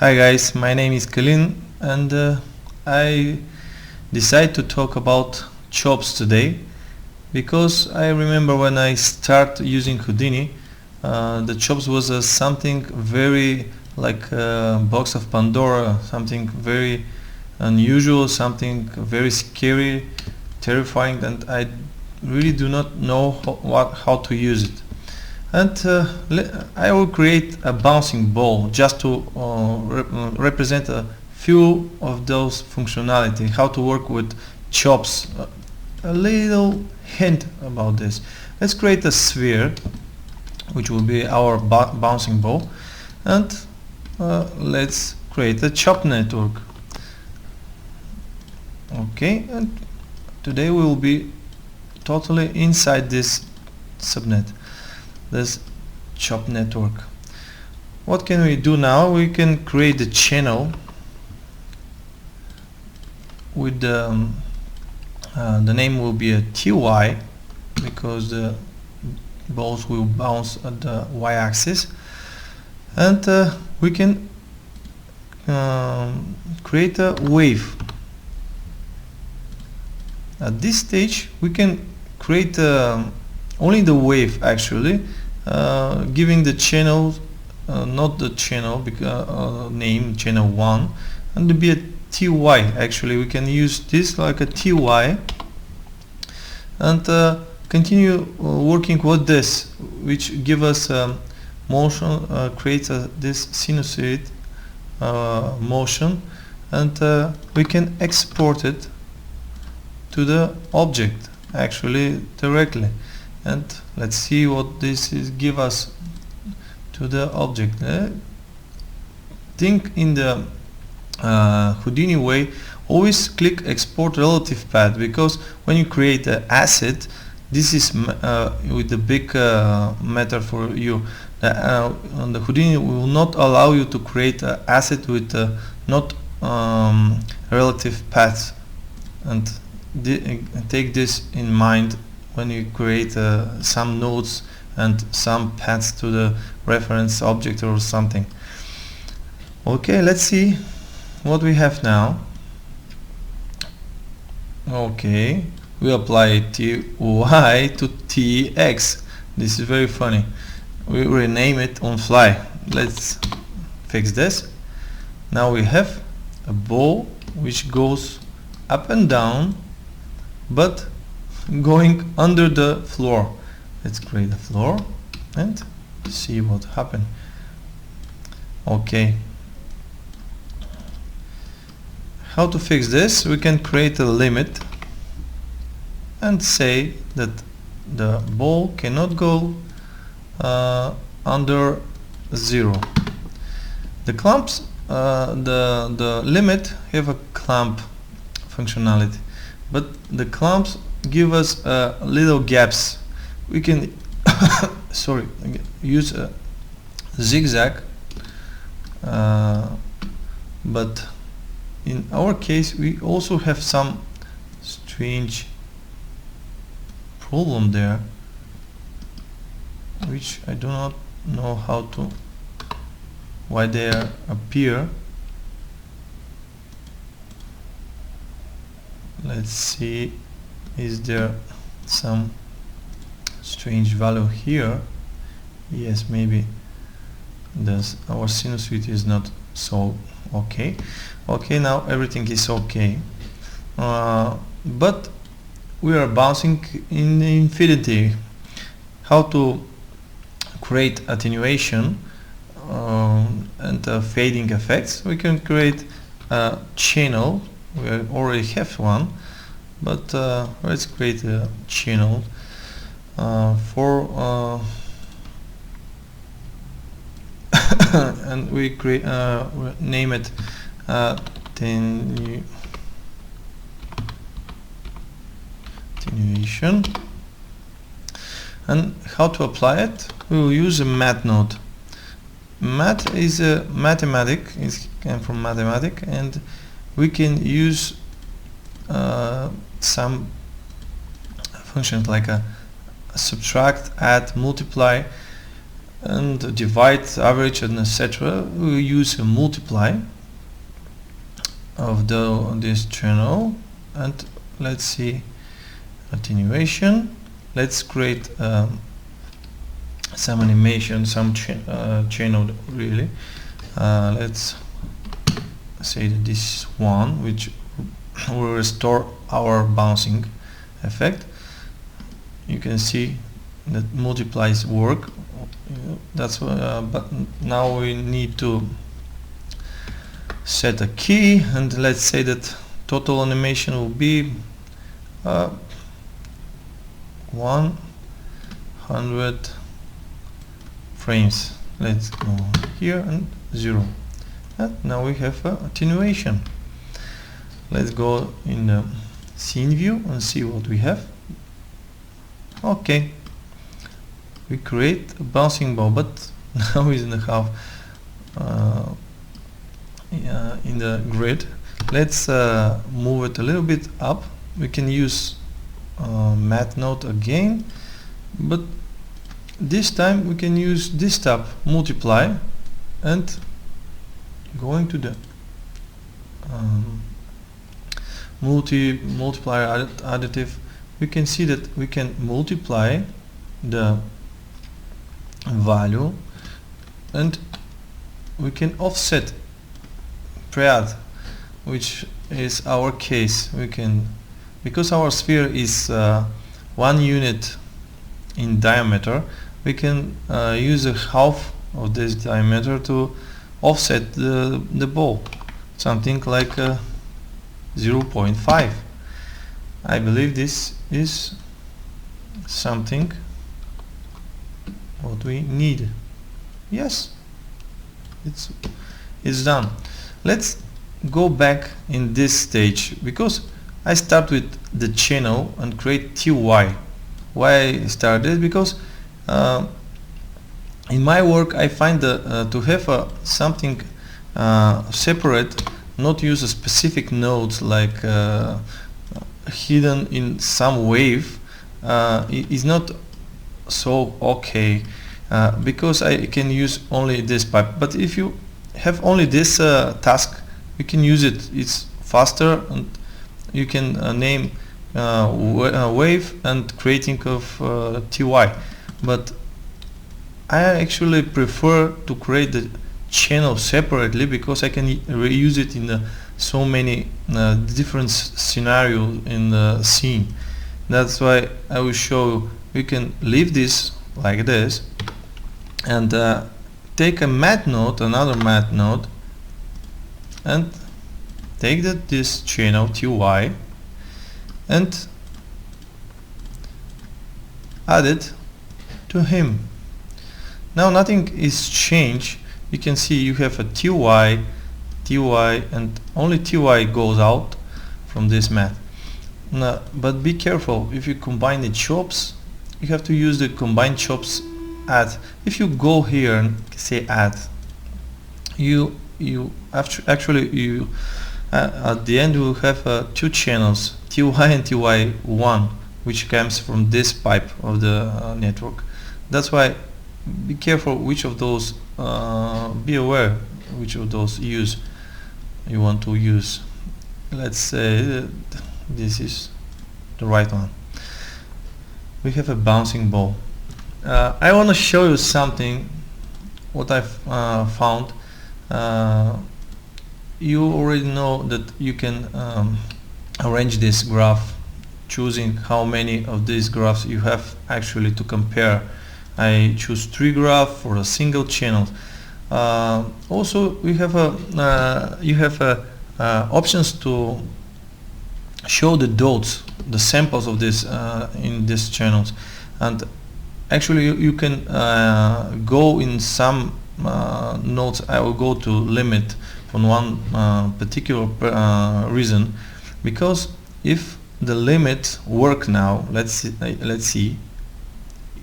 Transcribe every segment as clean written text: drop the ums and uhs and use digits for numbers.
Hi guys, my name is Kalin and I decided to talk about chops today because I remember when I started using Houdini, the chops was something very like a box of Pandora, something very unusual, something very scary, terrifying, and I really do not know how to use it. And I will create a bouncing ball just to represent a few of those functionality, how to work with chops. A little hint about this. Let's create a sphere which will be our bouncing ball, and let's create a chop network. Okay, and today we will be totally inside this subnet, this chop network. What can we do now? We can create a channel with the name will be a TY because the balls will bounce at the y-axis, and we can create a wave. At this stage we can create only the wave actually, giving the channel not the channel name channel 1, and to be a TY. Actually we can use this like a TY and continue working with this, which give us motion, creates this sinusoid motion, and we can export it to the object actually directly. And let's see what this is give us to the object. Think in the Houdini way, always click export relative path, because when you create an asset, this is with the big matter for you. The Houdini will not allow you to create an asset with not relative paths, and take this in mind when you create some nodes and some paths to the reference object or something. Okay, let's see what we have now. Okay, we apply TY to TX. This is very funny. We rename it on fly. Let's fix this. Now we have a ball which goes up and down, but going under the floor. Let's create a floor and see what happened. Okay, how to fix this? We can create a limit and say that the ball cannot go under 0. The clamps, the limit have a clamp functionality, but the clamps give us little gaps. We can use a zigzag, but in our case we also have some strange problem there, which I do not know why they appear. Let's see, is there some strange value here? Yes, maybe our sinusoid is not so okay. Okay, now everything is okay, but we are bouncing in infinity. How to create attenuation and fading effects? We can create a channel. We already have one, but let's create a channel for and we create name it attenuation. And how to apply it? We will use a math node. Math is a mathematic, it came from mathematic, and we can use some functions like a subtract, add, multiply, and divide, average, and etc. We use a multiply of this channel, and let's see attenuation. Let's create some animation, some channel really. Let's say that this one, which will restore our bouncing effect. You can see that multiplies work. That's but now we need to set a key, and let's say that total animation will be 100 frames. Let's go here and 0. And now we have attenuation. Let's go in the scene view and see what we have. Okay, we create a bouncing ball, but now it's in the half in the grid. Let's move it a little bit up. We can use math node again, but this time we can use this tab, multiply, and going to the multiplier additive, we can see that we can multiply the value and we can offset pre-add, which is our case. We can, because our sphere is 1 unit in diameter, we can use a half of this diameter to offset the ball, something like 0.5. I believe this is something what we need. Yes, it's done. Let's go back in this stage, because I start with the channel and create TY. Why I started? Because in my work I find to have something separate, not use a specific nodes like hidden in some wave, is not so okay, because I can use only this pipe. But if you have only this task, you can use it. It's faster, and you can name wave and creating of TY. But I actually prefer to create the channel separately, because I can reuse it in so many different scenarios in the scene. That's why I will show you. We can leave this like this and take a math node, another math node, and take this channel TY and add it to him. Now nothing is changed. You can see you have a TY, and only TY goes out from this math. Now, but be careful, if you combine the chops, you have to use the combine chops add. If you go here and say add, you actually at the end you will have two channels, TY and TY1, which comes from this pipe of the network. That's why be careful which of those, be aware which of those you want to use. Let's say that this is the right one. We have a bouncing ball. I want to show you something what I've found. You already know that you can arrange this graph, choosing how many of these graphs you have actually to compare. I choose 3 graphs for a single channel. Also, we have you have options to show the dots, the samples of this in these channels, and actually you can go in some nodes. I will go to limit for one particular reason, because if the limit work now, let's see.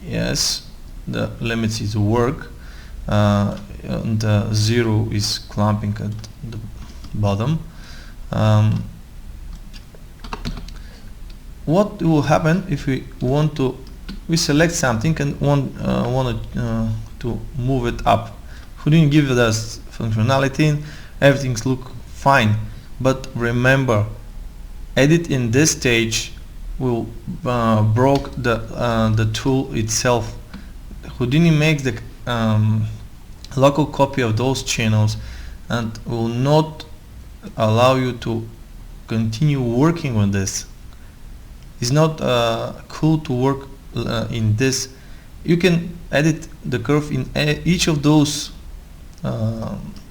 Yes, the limit is work, and 0 is clamping at the bottom. What will happen if we select something and want to move it up. Houdini gives us functionality, everything's look fine, but remember, edit in this stage will broke the tool itself. Houdini makes the local copy of those channels and will not allow you to continue working on this. It's not cool to work in this. You can edit the curve in each of those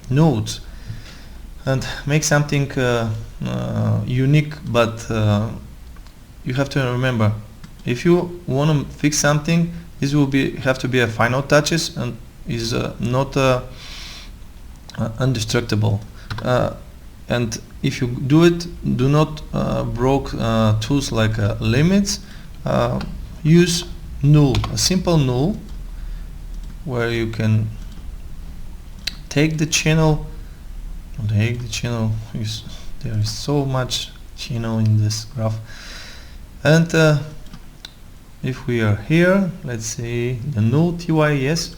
nodes and make something unique, but you have to remember, if you want to fix something, this will have to be a final touches and is not indestructible. And if you do it, do not broke tools like limits. Use null, a simple null, where you can take the channel. There is so much channel in this graph, and if we are here, let's say the null TYS,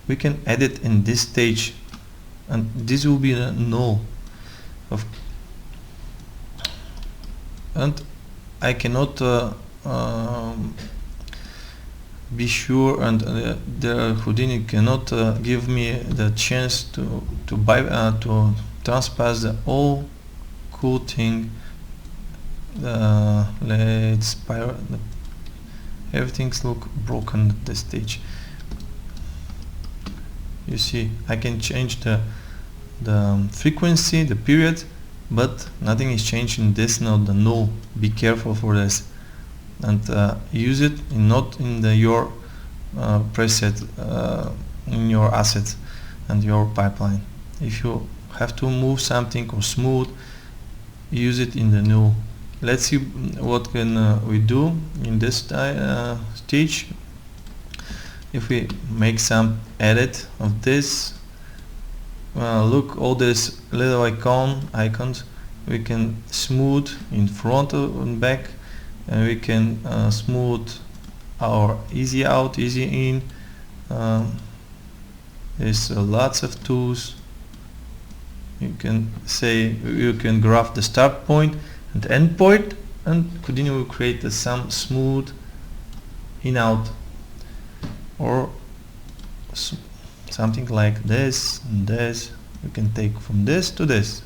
we can edit in this stage, and this will be the null of, and I cannot be sure, and the Houdini cannot give me the chance to transpass the all cool thing. Let's everything's look broken at this stage. You see, I can change the frequency, the period, but nothing is changed in this node, the null. Be careful for this, and use it not in your preset, in your assets and your pipeline. If you have to move something or smooth, use it in the null. Let's see what can we do in this stage. If we make some edit of this, look, all these little icons, we can smooth in front and back, and we can smooth our easy out, easy in. There's lots of tools. You can graph the start point and end point, and Houdini will create some smooth in out, or something like this and this. You can take from this to this.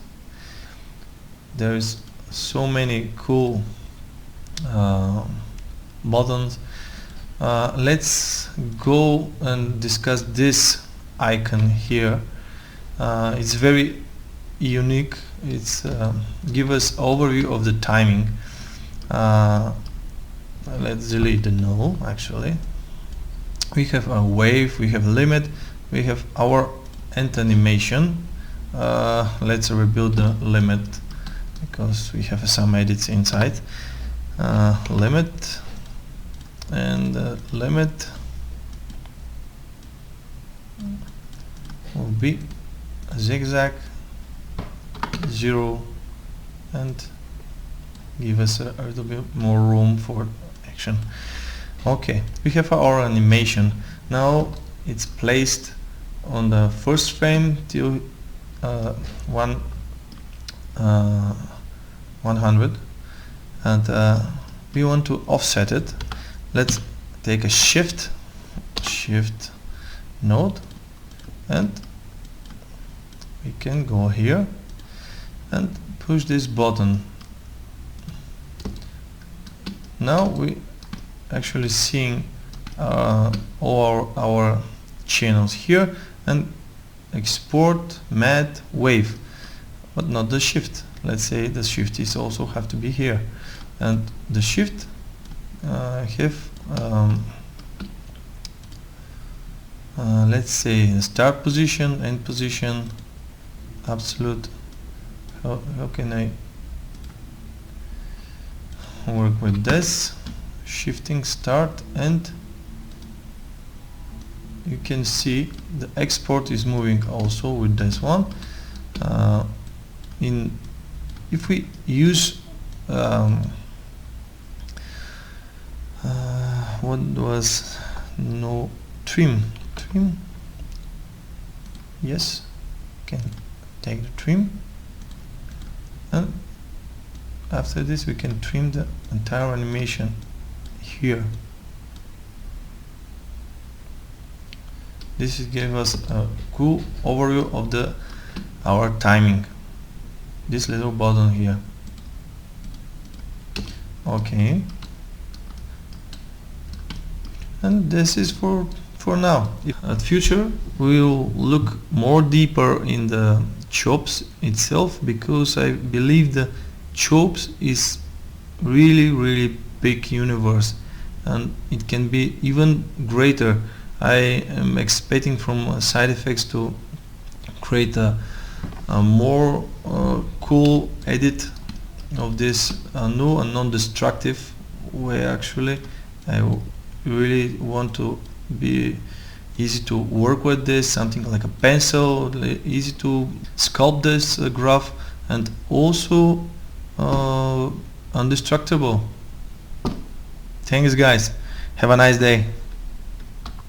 There is so many cool buttons. Let's go and discuss this icon here. It's very unique. It's give us overview of the timing. Let's delete the null. Actually, we have a wave, we have a limit, we have our end animation. Let's rebuild the limit because we have some edits inside. Limit, and limit will be a zigzag 0, and give us a little bit more room for action. Okay, we have our animation. Now it's placed on the first frame till 100, and we want to offset it. Let's take a shift node, and we can go here and push this button. Now we actually seeing all our channels here, and export matte wave, but not the shift. Let's say the shift is also have to be here, and the shift have let's say start position, end position, absolute. How can I work with this? Shifting start, and you can see the export is moving also with this one. If we use what was no trim trim. Yes, can take the trim, and after this we can trim the entire animation here. This gives us a cool overview of our timing. This little button here. Okay, and this is for now. At future we will look more deeper in the chops itself, because I believe the chops is really big universe, and it can be even greater. I am expecting from side effects to create a more cool edit of this new and non-destructive way. Actually, I really want to be easy to work with this, something like a pencil, easy to sculpt this graph, and also indestructible. Thanks guys, have a nice day.